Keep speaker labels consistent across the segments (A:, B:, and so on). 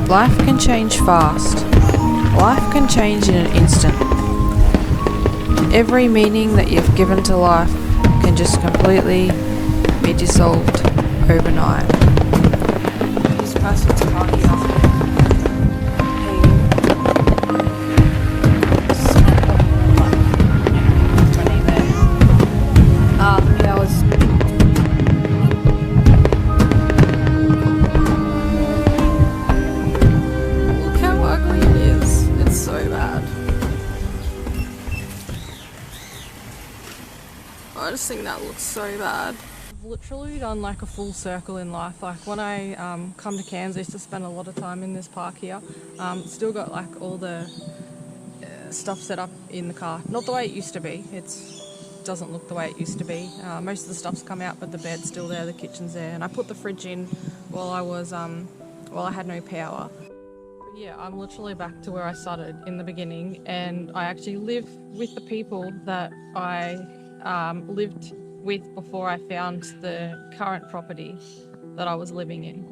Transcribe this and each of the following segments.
A: Life can change fast. Life can change in an instant. Every meaning that you've given to life can just completely be dissolved overnight. This person's party I just think that looks so bad. I've literally done like a full circle in life. Like when I come to Cairns, I used to spend a lot of time in this park here. Still got like all the stuff set up in the car. Not the way it used to be. It doesn't look the way it used to be. Most of the stuff's come out, but the bed's still there, the kitchen's there. And I put the fridge in while I had no power. But yeah, I'm literally back to where I started in the beginning, and I actually live with the people that I lived with before I found the current property that I was living in.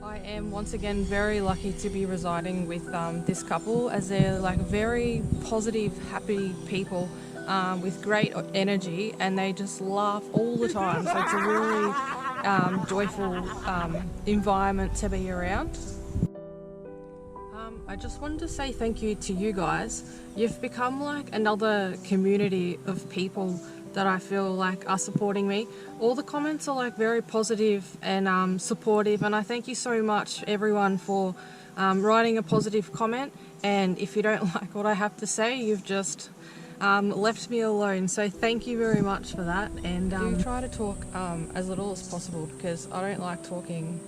A: I am once again very lucky to be residing with this couple, as they're like very positive, happy people with great energy, and they just laugh all the time. So it's a really joyful environment to be around. I just wanted to say thank you to you guys. You've become like another community of people that I feel like are supporting me. All the comments are like very positive and supportive, and I thank you so much everyone for writing a positive comment. And if you don't like what I have to say, you've just left me alone. So thank you very much for that. And do try to talk as little as possible, because I don't like talking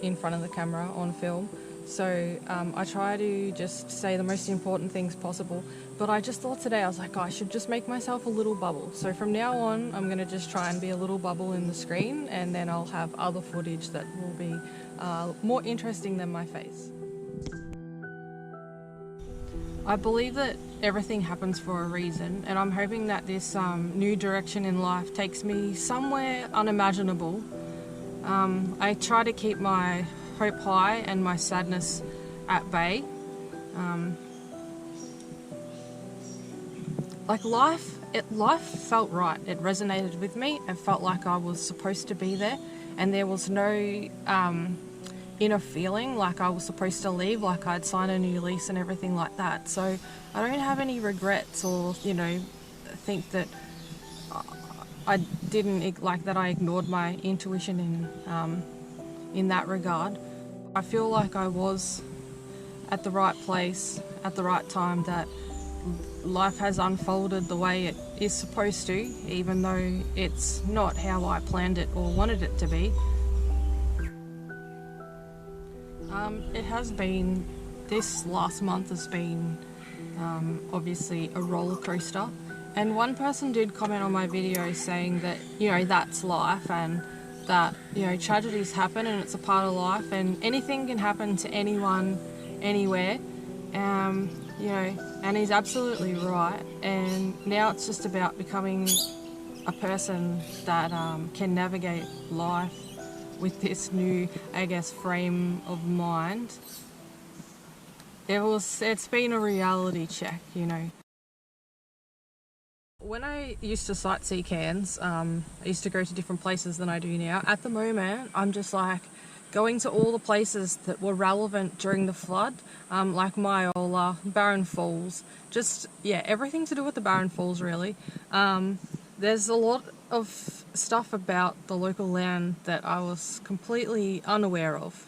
A: in front of the camera on film. So I try to just say the most important things possible. But I just thought today, I was like, oh, I should just make myself a little bubble. So from now on, I'm going to just try and be a little bubble in the screen, and then I'll have other footage that will be more interesting than my face. I believe that everything happens for a reason, and I'm hoping that this new direction in life takes me somewhere unimaginable. I try to keep my hope high and my sadness at bay. Like life felt right. It resonated with me. It felt like I was supposed to be there, and there was no inner feeling like I was supposed to leave, like I'd signed a new lease and everything like that. So I don't have any regrets, or think that I didn't like that I ignored my intuition in that regard. I feel like I was at the right place at the right time, that life has unfolded the way it is supposed to, even though it's not how I planned it or wanted it to be. It has been, this last month has been obviously a roller coaster. And one person did comment on my video saying that, that's life, and that, tragedies happen and it's a part of life, and anything can happen to anyone, anywhere. And he's absolutely right. And now it's just about becoming a person that can navigate life with this new, frame of mind. It's been a reality check, When I used to sightsee Cairns, I used to go to different places than I do now. At the moment, I'm just like going to all the places that were relevant during the flood, like Myola, Barron Falls, everything to do with the Barron Falls, really. There's a lot of stuff about the local land that I was completely unaware of.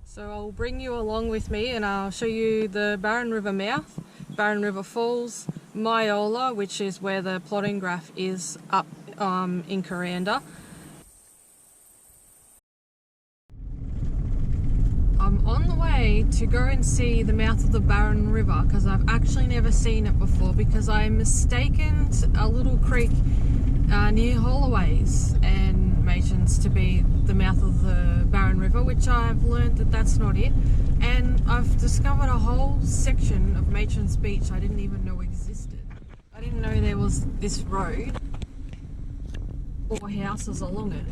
A: So I'll bring you along with me, and I'll show you the Barron River mouth, Barron River Falls, Myola, which is where the plotting graph is up in Kuranda. I'm on the way to go and see the mouth of the Barron River, because I've actually never seen it before, because I mistaken a little creek near Holloways and Machans to be the mouth of the Barron River, which I've learned that that's not it. And I've discovered a whole section of Machans Beach I didn't even know existed. I didn't know there was this road or houses along it.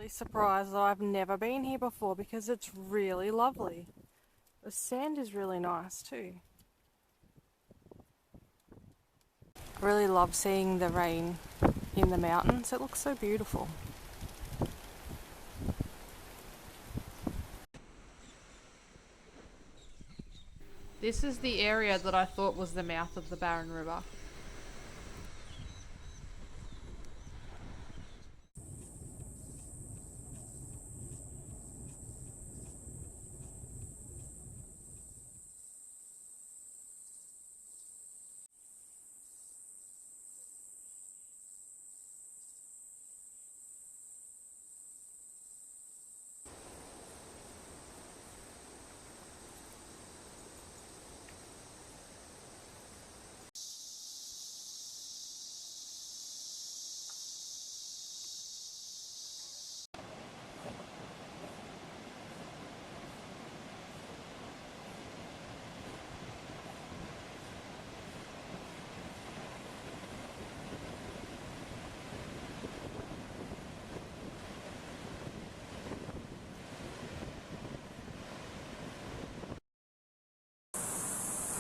A: really surprised that I've never been here before because it's really lovely. The sand is really nice too. I really love seeing the rain in the mountains. It looks so beautiful. This is the area that I thought was the mouth of the Barron River.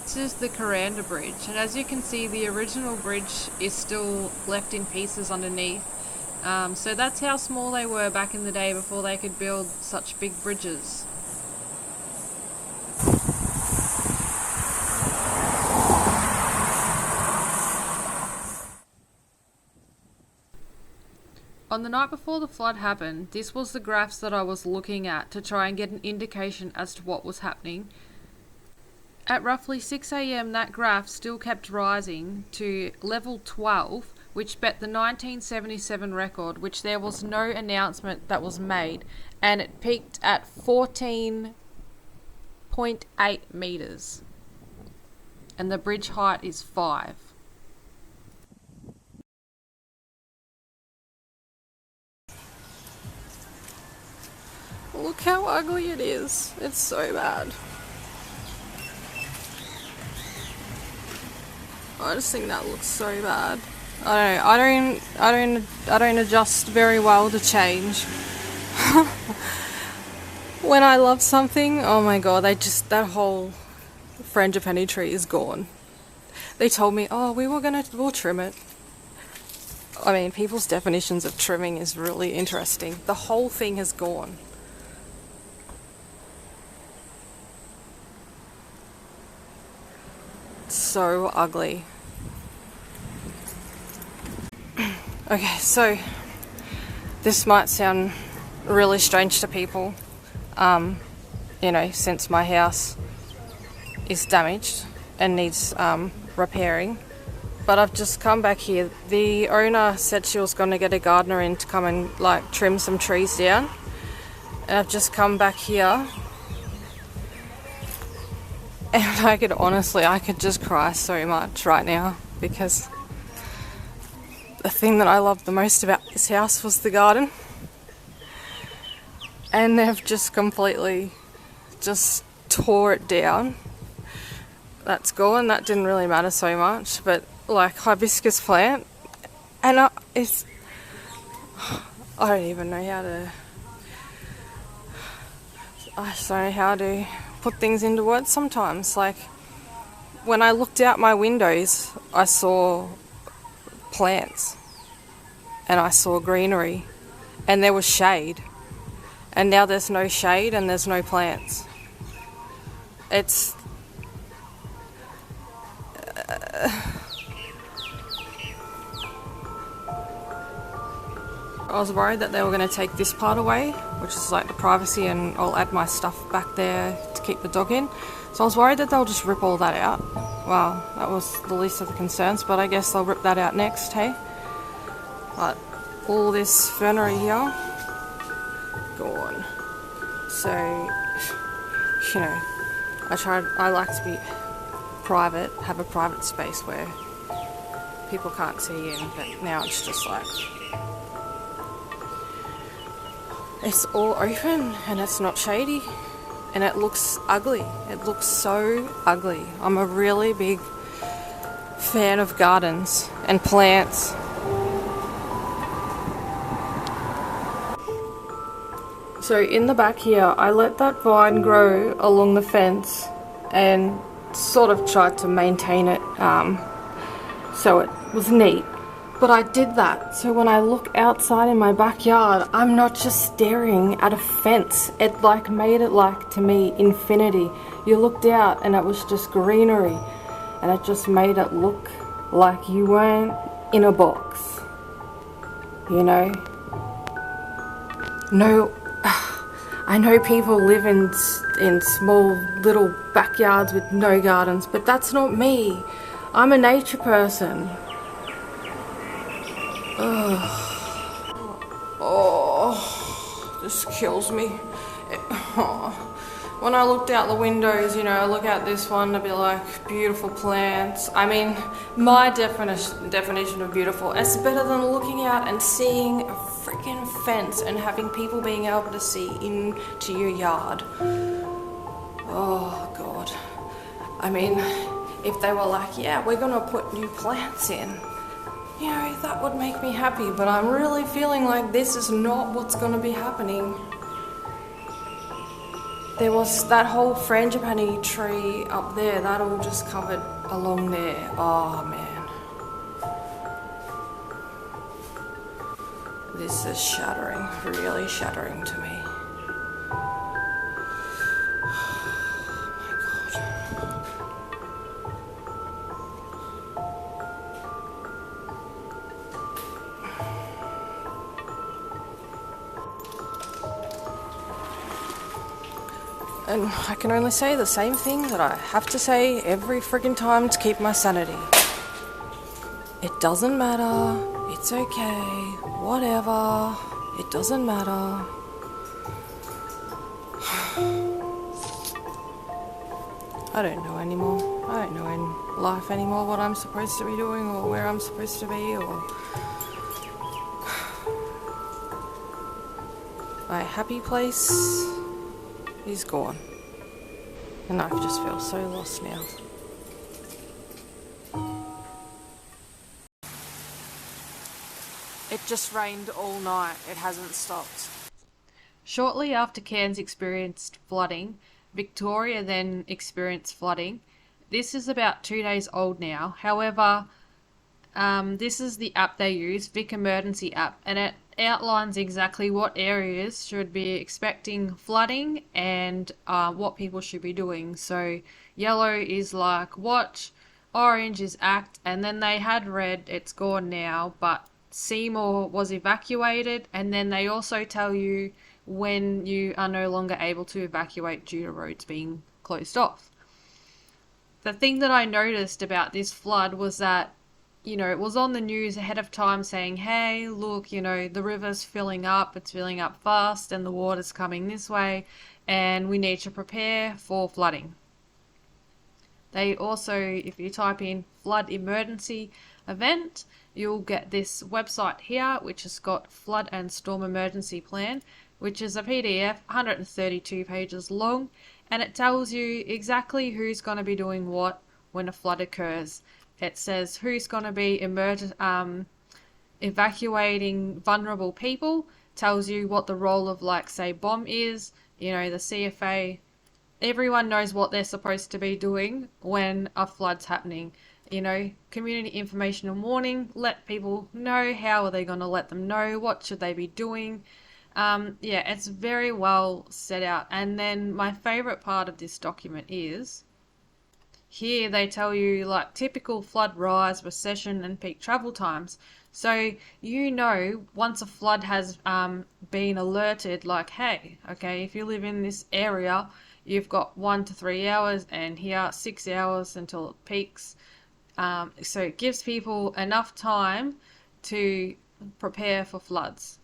A: This is the Kuranda Bridge, and as you can see, the original bridge is still left in pieces underneath. So that's how small they were back in the day before they could build such big bridges. On the night before the flood happened, this was the graphs that I was looking at to try and get an indication as to what was happening. At roughly 6 AM that graph still kept rising to level 12, which bet the 1977 record, which there was no announcement that was made, and it peaked at 14.8 meters. And the bridge height is 5. Look how ugly it is. It's so bad. I just think that looks so bad. I don't adjust very well to change. When I love something, oh my god, that whole frangipani tree is gone. They told me, oh, we'll trim it. I mean, people's definitions of trimming is really interesting. The whole thing has gone. So ugly. Okay, so this might sound really strange to people, since my house is damaged and needs repairing, but I've just come back here. The owner said she was going to get a gardener in to come and trim some trees down, and I've just come back here. And I could just cry so much right now because the thing that I loved the most about this house was the garden. And they've just completely just tore it down. That's gone. That didn't really matter so much. But hibiscus plant, and I don't even know how to... I just don't know how to put things into words sometimes. When I looked out my windows, I saw plants and I saw greenery and there was shade, and now there's no shade and there's no plants. It's I was worried that they were going to take this part away, which is the privacy, and I'll add my stuff back there to keep the dog in. So I was worried that they'll just rip all that out. Well, that was the least of the concerns, but I guess they'll rip that out next, hey? But all this fernery here, gone. So, I like to be private, have a private space where people can't see in, but now it's just it's all open and it's not shady and it looks ugly. It looks so ugly. I'm a really big fan of gardens and plants. So in the back here, I let that vine grow along the fence and sort of tried to maintain it so it was neat. But I did that, so when I look outside in my backyard, I'm not just staring at a fence. It like made it like, to me, infinity. You looked out and it was just greenery, and it just made it look like you weren't in a box, you know? No, I know people live in small little backyards with no gardens, but that's not me. I'm a nature person. Oh, this kills me. When I looked out the windows, you know, I look out this one, I'd be like, beautiful plants. I mean, my definition of beautiful, it's better than looking out and seeing a freaking fence and having people being able to see into your yard. Oh, God. I mean, if they were like, yeah, we're gonna put new plants in, you know, that would make me happy, but I'm really feeling like this is not what's gonna be happening. There was that whole frangipani tree up there, that all just covered along there. Oh man. This is shattering, really shattering to me. And I can only say the same thing that I have to say every friggin' time to keep my sanity. It doesn't matter, it's okay, whatever, it doesn't matter. I don't know anymore. I don't know in life anymore what I'm supposed to be doing or where I'm supposed to be or... My happy place is gone. And I just feel so lost now. It just rained all night. It hasn't stopped. Shortly after Cairns experienced flooding, Victoria then experienced flooding. This is about 2 days old now. However, this is the app they use, Vic Emergency app, and it outlines exactly what areas should be expecting flooding and what people should be doing. So yellow is like watch, orange is act, and then they had red, it's gone now, but Seymour was evacuated, and then they also tell you when you are no longer able to evacuate due to roads being closed off. The thing that I noticed about this flood was that, you know, it was on the news ahead of time saying, hey, look, you know, the river's filling up, it's filling up fast and the water's coming this way and we need to prepare for flooding. They also, if you type in flood emergency event, you'll get this website here, which has got flood and storm emergency plan, which is a PDF, 132 pages long, and it tells you exactly who's going to be doing what when a flood occurs. It says who's going to be evacuating vulnerable people, tells you what the role of, like, say, BOM is, you know, the CFA. Everyone knows what they're supposed to be doing when a flood's happening. You know, community information and warning, let people know. How are they going to let them know? What should they be doing? Yeah, it's very well set out. And then my favorite part of this document is here they tell you like typical flood rise, recession and peak travel times. So you know once a flood has been alerted, like, hey, okay, if you live in this area, you've got 1 to 3 hours, and here 6 hours until it peaks. So it gives people enough time to prepare for floods.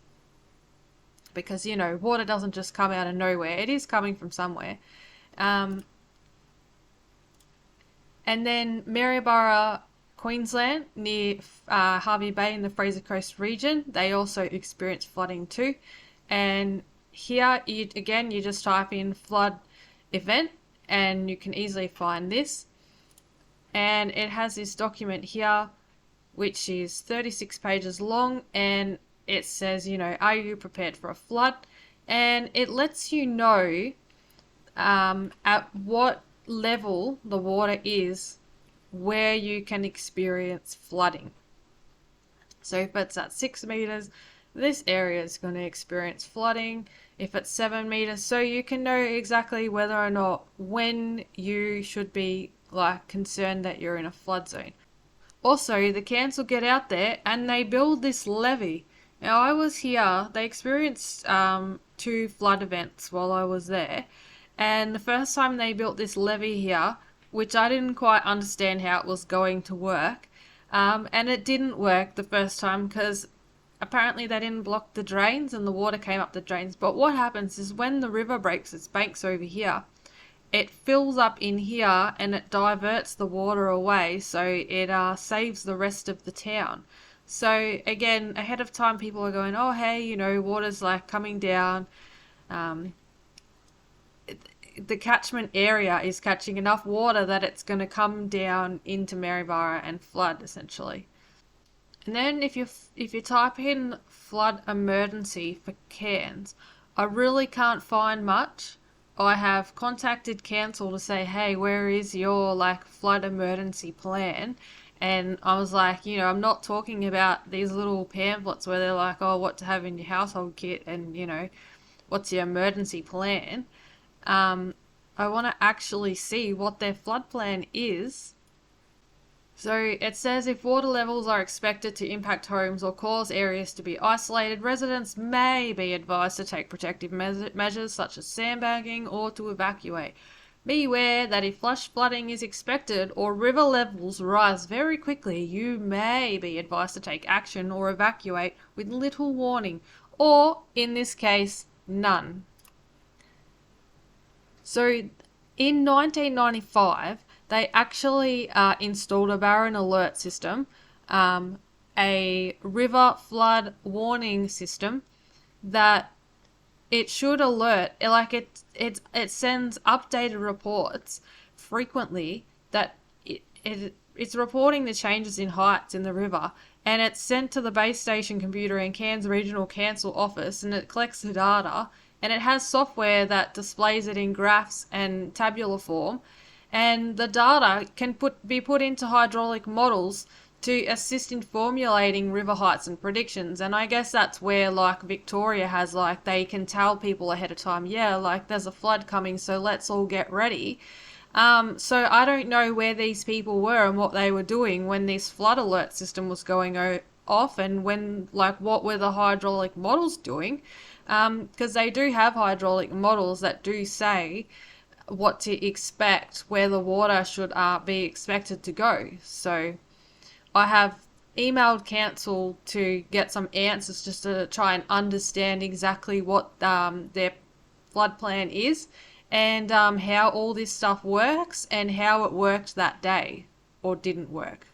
A: Because, you know, water doesn't just come out of nowhere. It is coming from somewhere. And then Maryborough, Queensland, near Hervey Bay in the Fraser Coast region, they also experience flooding too. And here, you just type in flood event and you can easily find this. And it has this document here, which is 36 pages long, and it says, you know, are you prepared for a flood?
B: and it lets you know at what level the water is where you can experience flooding. So if it's at 6 meters, this area is going to experience flooding. If it's 7 meters, so you can know exactly whether or not when you should be like concerned that you're in a flood zone. Also, the council get out there and they build this levee. Now, I was here, they experienced 2 flood events while I was there. And the first time they built this levee here, which I didn't quite understand how it was going to work, and it didn't work the first time because apparently they didn't block the drains and the water came up the drains. But what happens is when the river breaks its banks over here, it fills up in here and it diverts the water away, so it saves the rest of the town. So again, ahead of time, people are going, oh hey, you know, water's like coming down. Um, the catchment area is catching enough water that it's going to come down into Maryborough and flood essentially. And then if you type in flood emergency for Cairns, I really can't find much. I have contacted council to say, hey, where is your like flood emergency plan? And I was like, you know, I'm not talking about these little pamphlets where they're like, oh, what to have in your household kit and, you know, what's your emergency plan. I want to actually see what their flood plan is. So it says if water levels are expected to impact homes or cause areas to be isolated, residents may be advised to take protective measures such as sandbagging or to evacuate. Be aware that if flash flooding is expected or river levels rise very quickly, you may be advised to take action or evacuate with little warning, or in this case, none. So in 1995, they actually installed a Barron alert system, a river flood warning system that it should alert, like it sends updated reports frequently that it's reporting the changes in heights in the river, and it's sent to the base station computer in Cairns Regional Council office, and it collects the data, and it has software that displays it in graphs and tabular form, and the data can be put into hydraulic models to assist in formulating river heights and predictions. And I guess that's where like Victoria has like they can tell people ahead of time, yeah, like there's a flood coming, so let's all get ready. So I don't know where these people were and what they were doing when this flood alert system was going off, and when like what were the hydraulic models doing, because they do have hydraulic models that do say what to expect, where the water should be expected to go. So I have emailed council to get some answers just to try and understand exactly what their flood plan is, and how all this stuff works and how it worked that day or didn't work.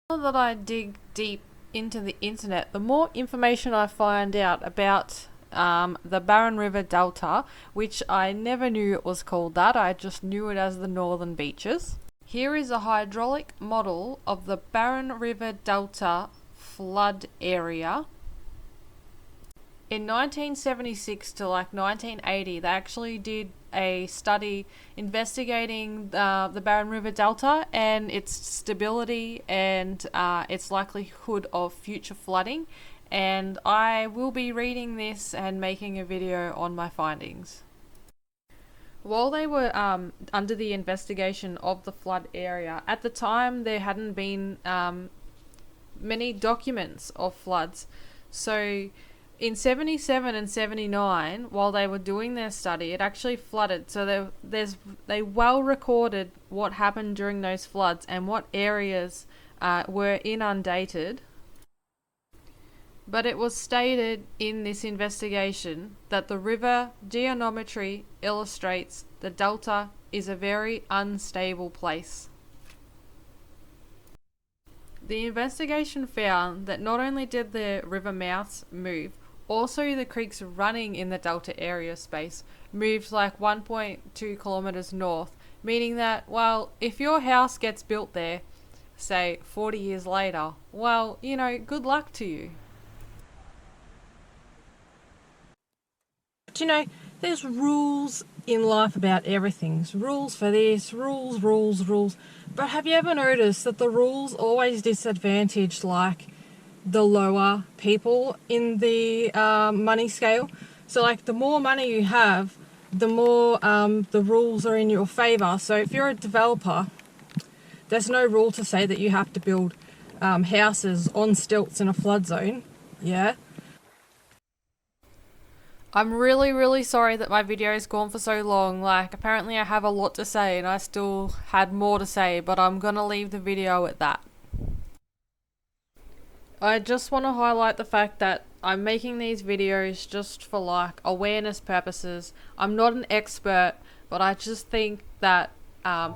B: The more that I dig deep into the internet, the more information I find out about the Barron River Delta, which I never knew it was called that. I just knew it as the Northern Beaches. Here is a hydraulic model of the Barron River Delta flood area. In 1976 to like 1980, they actually did a study investigating the Barron River Delta and its stability and its likelihood of future flooding. And I will be reading this and making a video on my findings. While they were under the investigation of the flood area, at the time there hadn't been many documents of floods. So in 77 and 79, while they were doing their study, it actually flooded. So they well recorded what happened during those floods and what areas were inundated. But it was stated in this investigation that the river geometry illustrates the delta is a very unstable place. The investigation found that not only did the river mouths move, also the creeks running in the delta area space moved like 1.2 kilometers north, meaning that, well, if your house gets built there, say 40 years later, well, you know, good luck to you.
A: But you know, there's rules in life about everything. There's rules for this, rules. But have you ever noticed that the rules always disadvantage like the lower people in the money scale? So like the more money you have, the more the rules are in your favor. So if you're a developer, there's no rule to say that you have to build houses on stilts in a flood zone. Yeah.
B: I'm really sorry that my video has gone for so long. Like, apparently I have a lot to say and I still had more to say, but I'm gonna leave the video at that. I just want to highlight the fact that I'm making these videos just for like awareness purposes. I'm not an expert, but I just think that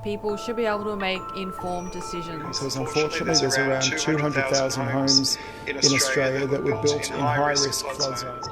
B: people should be able to make informed decisions.
C: Because unfortunately there's around 200,000 homes in Australia that were built in high-risk flood zones.